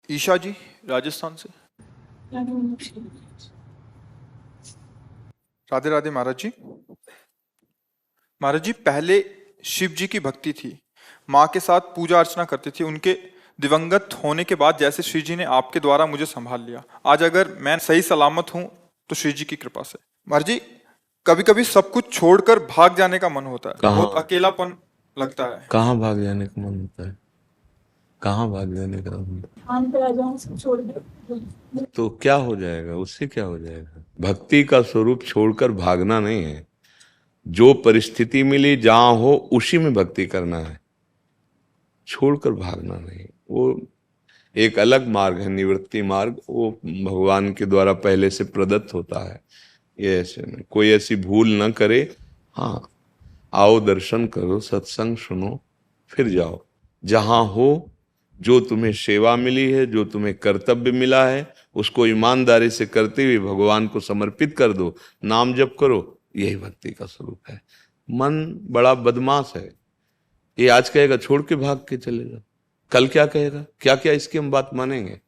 ईशा जी, राजस्थान से। राधे राधे महाराज जी। महाराज जी, पहले शिव जी की भक्ति थी, माँ के साथ पूजा अर्चना करती थी। उनके दिवंगत होने के बाद जैसे श्री जी ने आपके द्वारा मुझे संभाल लिया, आज अगर मैं सही सलामत हूँ तो श्री जी की कृपा से। महाराज जी, कभी कभी सब कुछ छोड़कर भाग जाने का मन होता है, बहुत कहाँ अकेलापन लगता है। कहाँ भाग जाने का मन होता है? कहाँ भाग जाने का मन? दुकान पे आ जाऊं सब छोड़ के। तो क्या हो जाएगा? उससे क्या हो जाएगा? भक्ति का स्वरूप छोड़कर भागना नहीं है। जो परिस्थिति मिली जहां हो उसी में भक्ति करना है, छोड़कर भागना नहीं। वो एक अलग मार्ग है, निवृत्ति मार्ग। वो भगवान के द्वारा पहले से प्रदत्त होता है। ये ऐसे नहीं, कोई ऐसी भूल ना करे। हाँ, आओ दर्शन करो, सत्संग सुनो, फिर जाओ। जहां हो, जो तुम्हें सेवा मिली है, जो तुम्हें कर्तव्य मिला है, उसको ईमानदारी से करते हुए भगवान को समर्पित कर दो। नाम जप करो, यही भक्ति का स्वरूप है। मन बड़ा बदमाश है। ये आज कहेगा छोड़ के भाग के चले जाओ, कल क्या कहेगा? क्या क्या इसकी हम बात मानेंगे?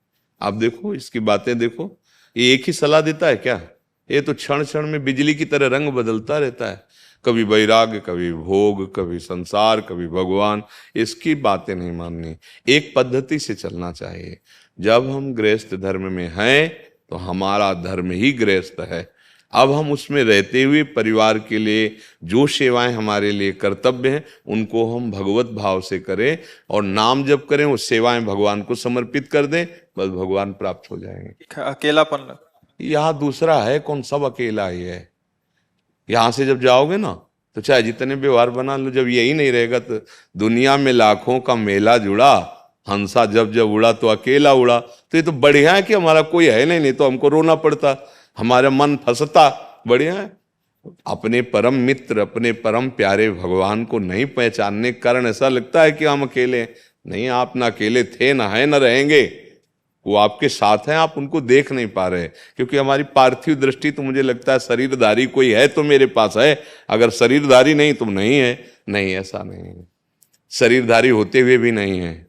आप देखो, इसकी बातें देखो। ये एक ही सलाह देता है क्या? ये तो क्षण क्षण में बिजली की तरह रंग बदलता रहता है। कभी वैराग्य, कभी भोग, कभी संसार, कभी भगवान। इसकी बातें नहीं माननी। एक पद्धति से चलना चाहिए। जब हम गृहस्थ धर्म में हैं तो हमारा धर्म ही गृहस्थ है। अब हम उसमें रहते हुए परिवार के लिए जो सेवाएं हमारे लिए कर्तव्य हैं उनको हम भगवत भाव से करें और नाम जप करें, वो सेवाएं भगवान को समर्पित कर दें, बस भगवान प्राप्त हो जाएंगे। अकेलापन लग यहाँ दूसरा है कौन? सब अकेला ही है। यहां से जब जाओगे ना तो चाहे जितने व्यवहार बना लो, जब यही नहीं रहेगा तो दुनिया में लाखों का मेला जुड़ा, हंसा जब जब उड़ा तो अकेला उड़ा। तो ये तो बढ़िया है कि हमारा कोई है नहीं तो हमको रोना पड़ता, हमारा मन फंसता। बढ़िया है। अपने परम मित्र, अपने परम प्यारे भगवान को नहीं पहचानने के कारण ऐसा लगता है कि हम अकेले हैं। नहीं, आप ना अकेले थे, ना है, ना रहेंगे। वो आपके साथ हैं, आप उनको देख नहीं पा रहे। क्योंकि हमारी पार्थिव दृष्टि तो मुझे लगता है शरीरधारी कोई है तो मेरे पास है, अगर शरीरधारी नहीं तो नहीं है। नहीं, ऐसा नहीं है। शरीरधारी होते हुए भी नहीं है,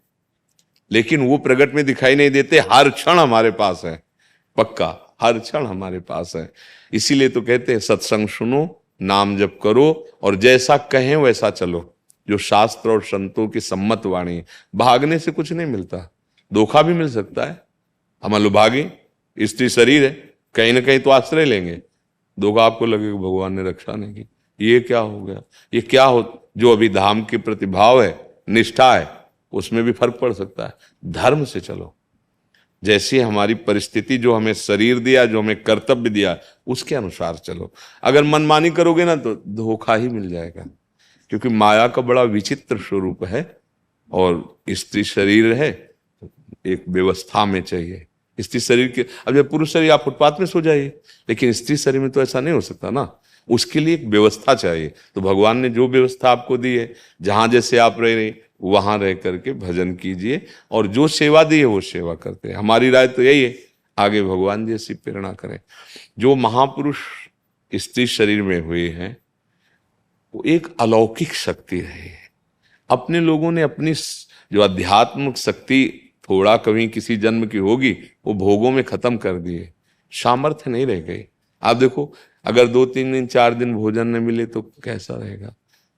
लेकिन वो प्रगट में दिखाई नहीं देते। हर क्षण हमारे पास है, पक्का हर क्षण हमारे पास है। इसीलिए तो कहते हैं सत्संग सुनो, नाम जप करो और जैसा कहें वैसा चलो, जो शास्त्र और संतों की सम्मत वाणी है। भागने से कुछ नहीं मिलता, धोखा भी मिल सकता है। हम लो भागे, स्त्री शरीर है, कहीं ना कहीं तो आश्रय लेंगे, धोखा आपको लगेगा भगवान ने रक्षा नहीं की। ये क्या हो गया? ये क्या हो? जो अभी धाम के प्रति भाव है, निष्ठा है, उसमें भी फर्क पड़ सकता है। धर्म से चलो, जैसी हमारी परिस्थिति, जो हमें शरीर दिया, जो हमें कर्तव्य दिया, उसके अनुसार चलो। अगर मनमानी करोगे ना तो धोखा ही मिल जाएगा। क्योंकि माया का बड़ा विचित्र स्वरूप है और स्त्री शरीर है, एक व्यवस्था में चाहिए। स्त्री शरीर के, अब जब पुरुष शरीर आप फुटपाथ में सो जाइए, लेकिन स्त्री शरीर में तो ऐसा नहीं हो सकता ना। उसके लिए एक व्यवस्था चाहिए। तो भगवान ने जो व्यवस्था आपको दी है, जहां जैसे आप रह रहे वहां रह करके भजन कीजिए और जो सेवा दी है वो सेवा करते हैं। हमारी राय तो यही है, आगे भगवान जैसी प्रेरणा करें। जो महापुरुष स्त्री शरीर में हुए हैं वो एक अलौकिक शक्ति रही है। अपने लोगों ने अपनी जो अध्यात्मिक शक्ति थोड़ा कभी किसी जन्म की होगी वो भोगों में खत्म कर दिए, सामर्थ्य नहीं रह गई। आप देखो, अगर 2-3 दिन 4 दिन भोजन न मिले तो कैसा रहेगा?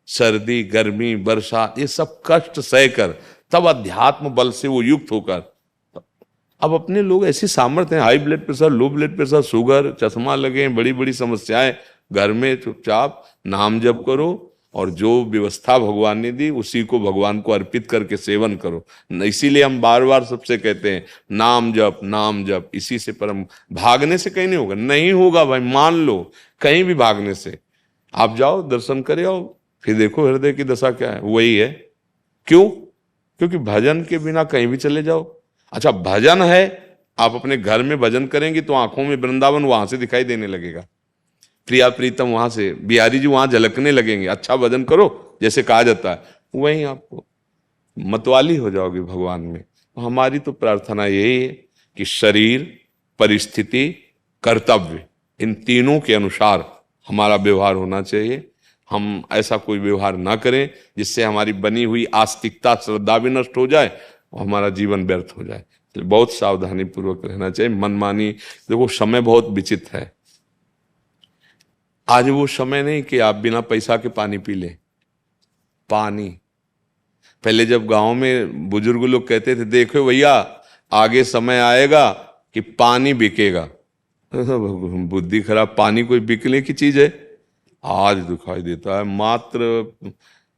सर्दी, गर्मी, वर्षा, ये सब कष्ट सहकर तब अध्यात्म बल से वो युक्त होकर, अब अपने लोग ऐसी सामर्थ्य हैं, high blood pressure, low blood pressure, sugar, चश्मा लगे, बड़ी बड़ी समस्याएं, घर में चुपचाप नाम जप करो और जो व्यवस्था भगवान ने दी उसी को भगवान को अर्पित करके सेवन करो। इसीलिए हम बार बार सबसे कहते हैं नाम जप, नाम जप। इसी से परम, भागने से कहीं नहीं होगा। नहीं होगा भाई, मान लो। कहीं भी भागने से, आप जाओ दर्शन करे आओ, फिर देखो हृदय की दशा क्या है, वही है। क्यों? क्योंकि भजन के बिना कहीं भी चले जाओ। अच्छा, भजन है, आप अपने घर में भजन करेंगे तो आंखों में वृंदावन वहां से दिखाई देने लगेगा, प्रिया प्रीतम वहां से, बिहारी जी वहां झलकने लगेंगे। अच्छा भजन करो जैसे कहा जाता है, वहीं आपको मतवाली हो जाओगे भगवान में। तो हमारी तो प्रार्थना यही है कि शरीर, परिस्थिति, कर्तव्य, इन तीनों के अनुसार हमारा व्यवहार होना चाहिए। हम ऐसा कोई व्यवहार ना करें जिससे हमारी बनी हुई आस्तिकता, श्रद्धा भी नष्ट हो जाए और हमारा जीवन व्यर्थ हो जाए। तो बहुत सावधानी पूर्वक रहना चाहिए। मनमानी, देखो समय बहुत विचित्र है। आज वो समय नहीं कि आप बिना पैसा के पानी पी लें। पानी, पहले जब गांव में बुजुर्ग लोग कहते थे, देखो भैया आगे समय आएगा कि पानी बिकेगा। बुद्धि खराब, पानी कोई बिकने की चीज है? आज दिखाई देता है, मात्र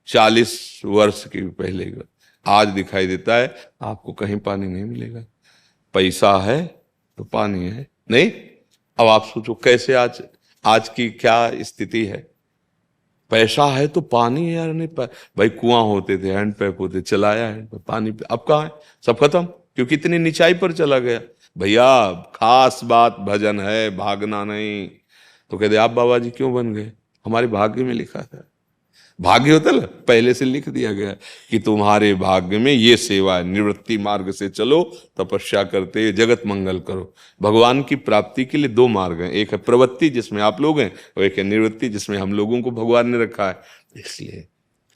40 वर्ष की पहले का आज दिखाई देता है आपको कहीं पानी नहीं मिलेगा। पैसा है तो पानी है नहीं। अब आप सोचो कैसे आज की क्या स्थिति है। पैसा है तो पानी है यार नहीं। भाई कुआं होते थे, हैंडपैप होते, चलाया हैंडपैप, पानी अब कहाँ है? सब खत्म, क्योंकि इतनी निचाई पर चला गया। भैया खास बात भजन है, भागना नहीं। तो कहते आप बाबा जी क्यों बन गए? हमारे भाग्य में लिखा था। भाग्य होता है पहले से लिख दिया गया कि तुम्हारे भाग्य में ये सेवा है, निवृत्ति मार्ग से चलो, तपस्या करते जगत मंगल करो। भगवान की प्राप्ति के लिए दो मार्ग हैं, एक है प्रवृत्ति जिसमें आप लोग हैं, और एक है निवृत्ति जिसमें हम लोगों को भगवान ने रखा है। इसलिए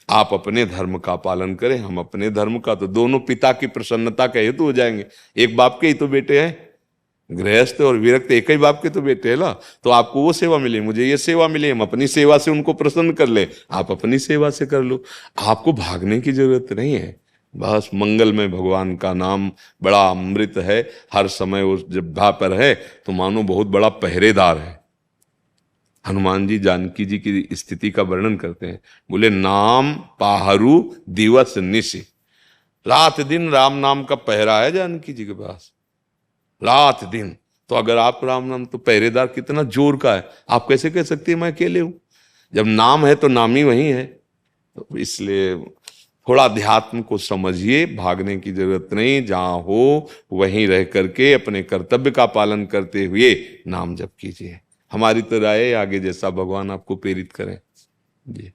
आप अपने धर्म का पालन करें, हम अपने धर्म का, तो दोनों पिता की प्रसन्नता का हेतु हो जाएंगे। एक बाप के ही तो बेटे हैं, गृहस्थ और विरक्त एक ही बाप के तो बेटे है ना। तो आपको वो सेवा मिले, मुझे ये सेवा मिले, हम अपनी सेवा से उनको प्रसन्न कर ले, आप अपनी सेवा से कर लो। आपको भागने की जरूरत नहीं है। बस मंगल में भगवान का नाम बड़ा अमृत है, हर समय उस जगह पर है तो मानो बहुत बड़ा पहरेदार है। हनुमान जी जानकी जी की स्थिति का वर्णन करते हैं, बोले नाम पाहरू दिवस निशि, रात दिन राम नाम का पहरा है जानकी जी के पास, रात दिन। तो अगर आप राम नाम, तो पहरेदार कितना जोर का है। आप कैसे कह सकती है मैं अकेले हूं? जब नाम है तो नाम ही वही है। तो इसलिए थोड़ा अध्यात्म को समझिए, भागने की जरूरत नहीं, जहां हो वहीं रह करके अपने कर्तव्य का पालन करते हुए नाम जप कीजिए। हमारी तो राय आगे जैसा भगवान आपको प्रेरित करें जी।